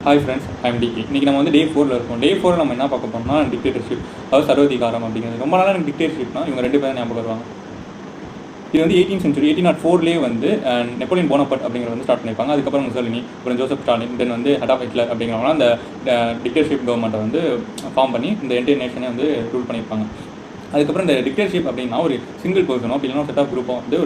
Hi friends, I'm decay. இன்றைக்கி நம்ம வந்து டே 4ல் இருக்கோம். டே 4 நம்ம என்ன பார்க்க போகிறோம்னா டிக்டேட்டர்ஷிப், அதாவது சர்வாதிகாரம் அப்படிங்கிறது. ரொம்ப நாளாக எனக்கு டிக்டேட்டர்ஷிப்னா இவங்க 2 பேரும் ஞாபகம் வருவாங்க. இது வந்து 18th century 1804 வந்து நெப்போலியன் போனபர்ட் அப்படிங்கிற வந்து ஸ்டார்ட் பண்ணியிருப்பாங்க. அதுக்கப்புறம் முசோலினி, அப்புறம் ஜோசப் ஸ்டாலின், தென் வந்து அடால்ஃப் ஹிட்லர் அப்படிங்கிறவங்க அந்த டிக்டேட்டர்ஷிப் கவர்மெண்ட்டை வந்து ஃபார்ம் பண்ணி இந்த என்டையர் நேஷனே வந்து ரூல் பண்ணியிருப்பாங்க. அதுக்கப்புறம் இந்த டிக்டேட்டர்ஷிப் அப்படின்னா ஒரு சிங்கிள் பர்சனோ அப்படி இல்லைனா செட் ஆஃப் குரூப்போ வந்து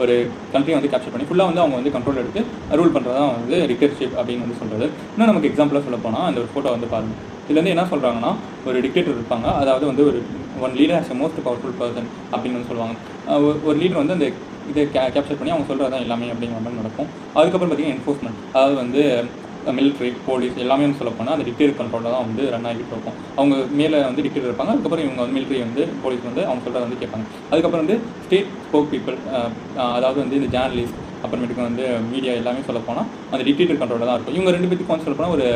ஒரு கண்ட்ரியை வந்து கேப்சர் பண்ணி ஃபுல்லாக வந்து அவங்க வந்து கண்ட்ரோல் எடுத்து ரூல் பண்ணுறது தான் வந்து டிக்டேட்டர்ஷிப் அப்படின்னு வந்து சொல்கிறது. இன்னும் நமக்கு எக்ஸாம்பிளாக சொல்ல போனால் அந்த ஒரு ஃபோட்டோ வந்து பாருங்கள். இதுல வந்து என்ன சொல்கிறாங்கன்னா, ஒரு டிக்டேட்டர் இருப்பாங்க, அதாவது வந்து ஒரு one leader as a most powerful person அப்படின்னு வந்து சொல்லுவாங்க. ஒரு லீடர் வந்து அந்த இதை கேப்சர் பண்ணி அவங்க சொல்கிறது தான் எல்லாமே அப்படிங்கிற மாதிரி நடக்கும். அதுக்கப்புறம் பார்த்திங்கன்னா என்ஃபோர்ஸ்மெண்ட், அதாவது வந்து மிலிட்ரி, போலீஸ் எல்லாமே வந்து சொல்ல போனால் அந்த டிக்டேட்டர் கண்ட்ரோலில் தான் வந்து ரன் ஆகிட்டு இருக்கும். அவங்க மேலே வந்து டிக்டேட்டர் இருப்பாங்க, அதுக்கப்புறம் இவங்க வந்து மிலிட்ரி வந்து போலீஸ் வந்து அவங்க சொல்கிறத வந்து கேட்பாங்க. அதுக்கப்புறம் வந்து ஸ்டேட் ஸ்போக் பீப்புள், அதாவது வந்து இந்த ஜேர்னலிஸ்ட், அப்புறமேட்டுக்கு வந்து மீடியா எல்லாமே சொல்ல போனால் அந்த டிக்டேட்டர் கண்ட்ரோலில் தான் இருக்கும். இவங்க 2 பேருக்கு வந்து சொல்ல போனால் ஒரு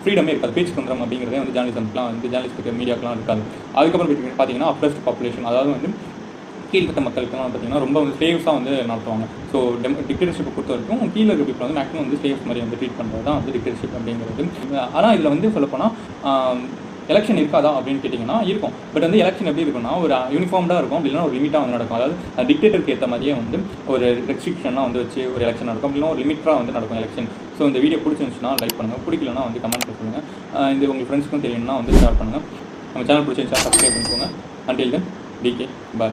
ஃப்ரீடமே இருக்காது. பேச்சு சுதந்திரம் அப்படிங்கிறதே வந்து ஜேர்னலிசம்லாம் வந்து ஜேர்னலிஸ்ட்டுக்கு மீடியாக்கெலாம் இருக்காது. அதுக்கப்புறம் பார்த்தீங்கன்னா அப்ரெஸ்ட் பாப்புலேஷன், அதாவது வந்து கீழ்கட்ட மக்களுக்கெல்லாம் பார்த்தீங்கன்னா ரொம்ப வந்து ஸ்லேவ்ஸாக வந்து நடத்துவாங்க. ஸோ டிக்டேட்டர்ஷிப்பை பொறுத்த வரைக்கும் கீழே இருக்க பீப்புள் வந்து மேக்ஸிமம் வந்து ஸ்லேவ்ஸ் மாதிரி வந்து ட்ரீட் பண்ணுறது தான் வந்து டிக்டேட்டர்ஷிப் அப்படிங்கிறது. ஆனால் இதில் வந்து சொல்லப்போனால் எலெக்ஷன் இருக்காதா அப்படின்னு கேட்டிங்கன்னா இருக்கும். பட் வந்து எலெக்ஷன் எப்படி இருக்குன்னா ஒரு யூனிஃபார்ம்டாக இருக்கும், அப்படின்னா ஒரு லிமிட்டாக வந்து நடக்கும். அதாவது டிக்டேட்டருக்கு ஏற்ற மாதிரியே வந்து ஒரு ரெஸ்ட்ரிக்ஷன்லாம் வந்து வச்சு ஒரு எலெக்ஷன் நடக்கும், அப்படின்னா ஒரு லிமிட்டாக வந்து நடக்கும் எலெக்ஷன். ஸோ இந்த வீடியோ பிடிச்சிருந்துச்சுன்னா லைக் பண்ணுங்கள், பிடிக்கலன்னா வந்து கமெண்ட்டில் சொல்லுங்கள். இது உங்கள் ஃப்ரெண்ட்ஸ்க்கும் தெரியும்னா வந்து ஷேர் பண்ணுங்கள். நம்ம சேனல் பிடிச்சிருந்துச்சா சப்ஸ்கிரைப் பண்ணிக்கோங்க. அன்டில் தென் டிகே, பாய்.